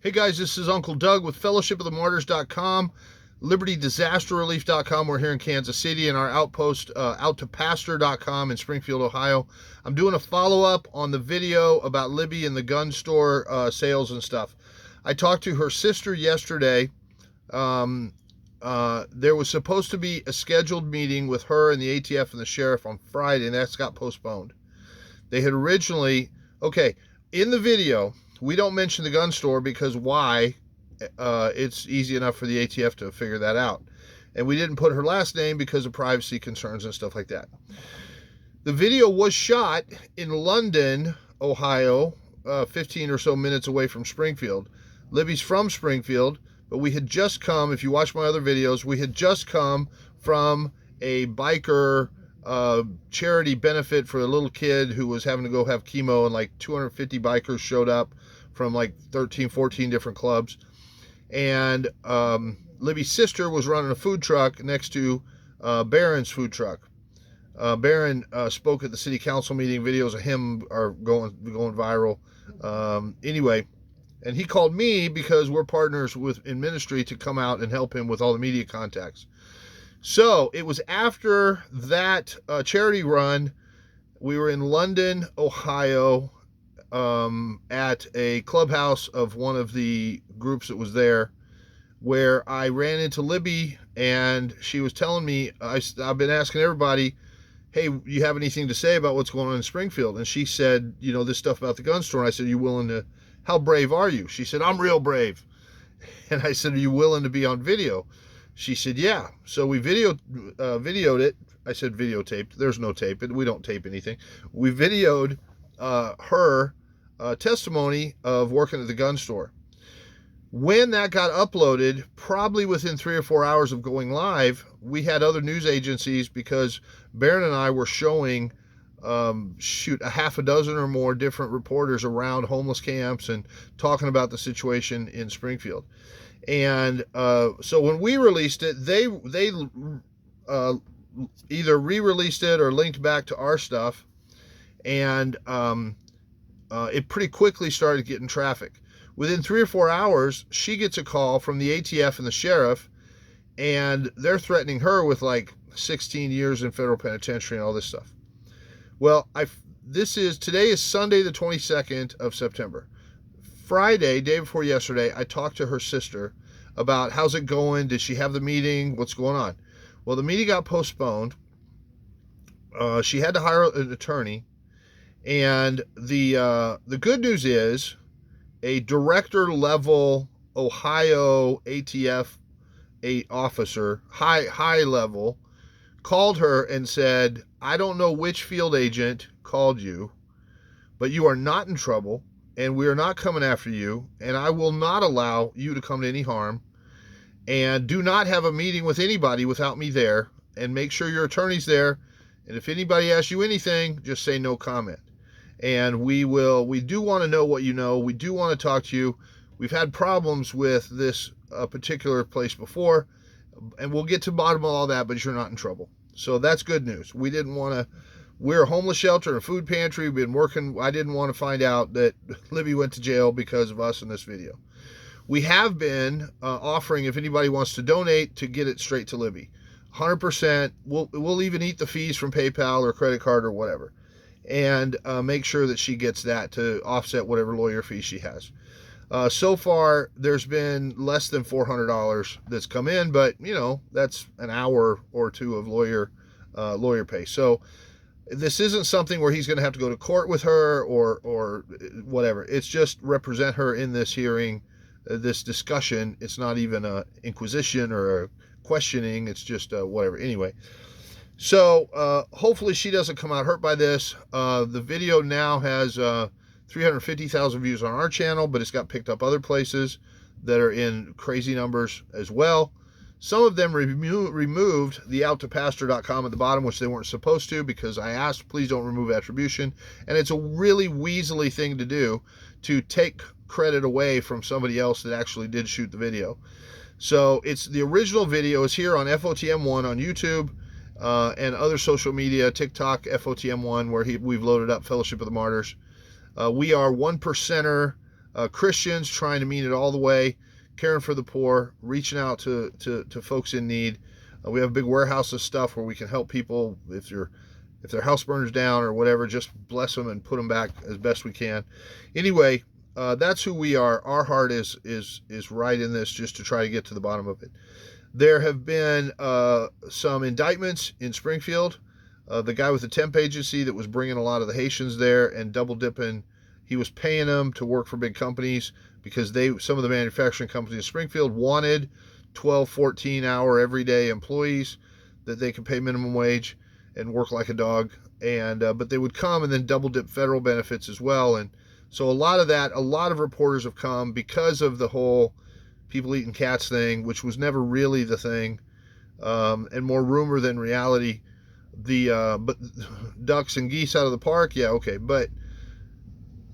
Hey guys, this is Uncle Doug with fellowshipofthemartyrs.com, libertydisasterrelief.com. We're here in Kansas City, and our outpost, outtopastor.com in Springfield, Ohio. I'm doing a follow-up on the video about Libby and the gun store sales and stuff. I talked to her sister yesterday. There was supposed to be a scheduled meeting with her and the ATF and the sheriff on Friday, and that's got postponed. They had originally, in the video, we don't mention the gun store because why? It's easy enough for the ATF to figure that out. And we didn't put her last name because of privacy concerns and stuff like that. The video was shot in London, Ohio, 15 or so minutes away from Springfield. Libby's from Springfield, but we had just come, if you watch my other videos, we had just come from a biker charity benefit for a little kid who was having to go have chemo, and like 250 bikers showed up from like 13, 14 different clubs. And Libby's sister was running a food truck next to Barron's food truck. Barron spoke at the city council meeting. Videos of him are going viral. Anyway, and he called me because we're partners in ministry to come out and help him with all the media contacts. So it was after that charity run. We were in London, Ohio, at a clubhouse of one of the groups that was there, where I ran into Libby, and she was telling me, I've been asking everybody, hey, you have anything to say about what's going on in Springfield? And she said, this stuff about the gun store. And I said, how brave are you? She said, I'm real brave. And I said, are you willing to be on video? She said, yeah. So we videoed it. I said videotaped. There's no tape. We don't tape anything. We videoed her testimony of working at the gun store. When that got uploaded, probably within 3 or 4 hours of going live, we had other news agencies, because Barron and I were showing a half a dozen or more different reporters around homeless camps and talking about the situation in Springfield. And so when we released it, they either re-released it or linked back to our stuff, and it pretty quickly started getting traffic. Within 3 or 4 hours, she gets a call from the ATF and the sheriff, and they're threatening her with like 16 years in federal penitentiary and all this stuff. Well, today is Sunday, the 22nd of September. Friday, day before yesterday, I talked to her sister about how's it going, did she have the meeting, what's going on. Well, the meeting got postponed. She had to hire an attorney, and the good news is a director level Ohio ATF officer, high level, called her and said, I don't know which field agent called you, but you are not in trouble, and we are not coming after you, and I will not allow you to come to any harm, and do not have a meeting with anybody without me there, and make sure your attorney's there, and if anybody asks you anything, just say no comment. And we do want to know what you know. We do want to talk to you. We've had problems with this particular place before, and we'll get to the bottom of all that, but you're not in trouble. So that's good news. We're a homeless shelter and a food pantry. We've been working. I didn't want to find out that Libby went to jail because of us in this video. We have been offering, if anybody wants to donate, to get it straight to Libby. 100%. We'll even eat the fees from PayPal or credit card or whatever, and make sure that she gets that to offset whatever lawyer fee she has. So far, there's been less than $400 that's come in, but that's an hour or two of lawyer pay. So this isn't something where he's going to have to go to court with her or whatever. It's just represent her in this hearing, this discussion. It's not even a inquisition or a questioning. It's just whatever. Anyway. So hopefully she doesn't come out hurt by this. The video now has 350,000 views on our channel, but it's got picked up other places that are in crazy numbers as well. Some of them removed the outtopastor.com at the bottom, which they weren't supposed to, because I asked, please don't remove attribution. And it's a really weaselly thing to do, to take credit away from somebody else that actually did shoot the video. So it's the original video is here on FOTM1 on YouTube. And other social media, TikTok, FOTM1, where we've loaded up Fellowship of the Martyrs. We are 1%er Christians trying to mean it all the way, caring for the poor, reaching out to folks in need. We have a big warehouse of stuff where we can help people if their house burns down or whatever. Just bless them and put them back as best we can. Anyway, that's who we are. Our heart is right in this, just to try to get to the bottom of it. There have been some indictments in Springfield. The guy with the temp agency that was bringing a lot of the Haitians there and double dipping, he was paying them to work for big companies because some of the manufacturing companies in Springfield wanted 12, 14-hour everyday employees that they could pay minimum wage and work like a dog. And but they would come and then double dip federal benefits as well. And so a lot of reporters have come because of the whole people eating cats thing, which was never really the thing, and more rumor than reality. But ducks and geese out of the park, yeah, okay. But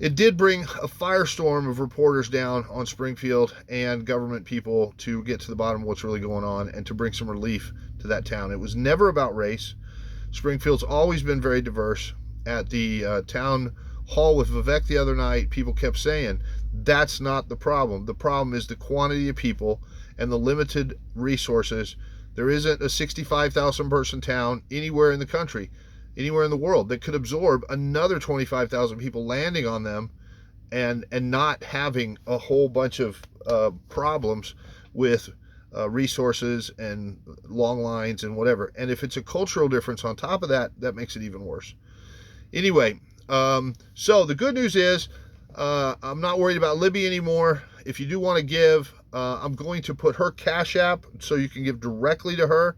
it did bring a firestorm of reporters down on Springfield and government people to get to the bottom of what's really going on and to bring some relief to that town. It was never about race. Springfield's always been very diverse. At the town hall with Vivek the other night, people kept saying, that's not the problem. The problem is the quantity of people and the limited resources. There isn't a 65,000 person town anywhere in the country, anywhere in the world, that could absorb another 25,000 people landing on them and not having a whole bunch of problems with resources and long lines and whatever. And if it's a cultural difference on top of that, that makes it even worse. Anyway, so the good news is I'm not worried about Libby anymore. If you do want to give, I'm going to put her Cash App so you can give directly to her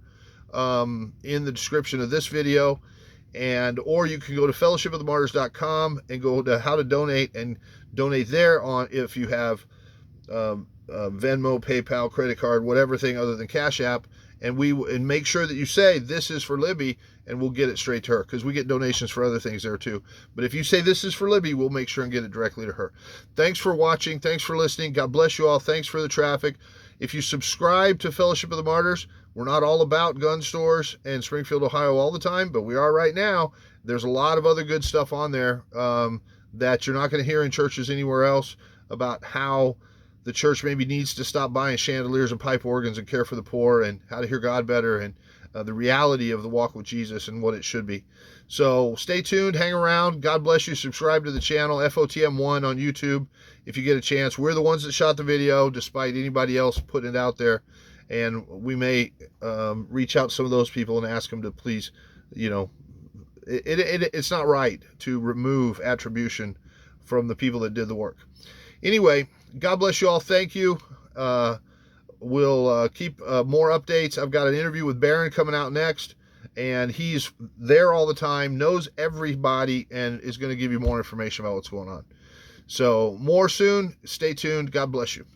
in the description of this video. Or you can go to fellowshipofthemartyrs.com and go to how to donate and donate there on if you have Venmo, PayPal, credit card, whatever thing other than Cash App, and make sure that you say this is for Libby, and we'll get it straight to her, because we get donations for other things there too. But if you say this is for Libby, we'll make sure and get it directly to her. Thanks for watching. Thanks for listening. God bless you all. Thanks for the traffic. If you subscribe to Fellowship of the Martyrs, we're not all about gun stores and Springfield, Ohio all the time, but we are right now. There's a lot of other good stuff on there that you're not going to hear in churches anywhere else about how the church maybe needs to stop buying chandeliers and pipe organs and care for the poor, and how to hear God better, and the reality of the walk with Jesus and what it should be. So stay tuned, hang around. God bless you. Subscribe to the channel, FOTM1 on YouTube, if you get a chance. We're the ones that shot the video, despite anybody else putting it out there. And we may reach out to some of those people and ask them to please, it's not right to remove attribution from the people that did the work. Anyway, God bless you all. Thank you. We'll keep more updates. I've got an interview with Barron coming out next, and he's there all the time, knows everybody, and is going to give you more information about what's going on. So more soon. Stay tuned. God bless you.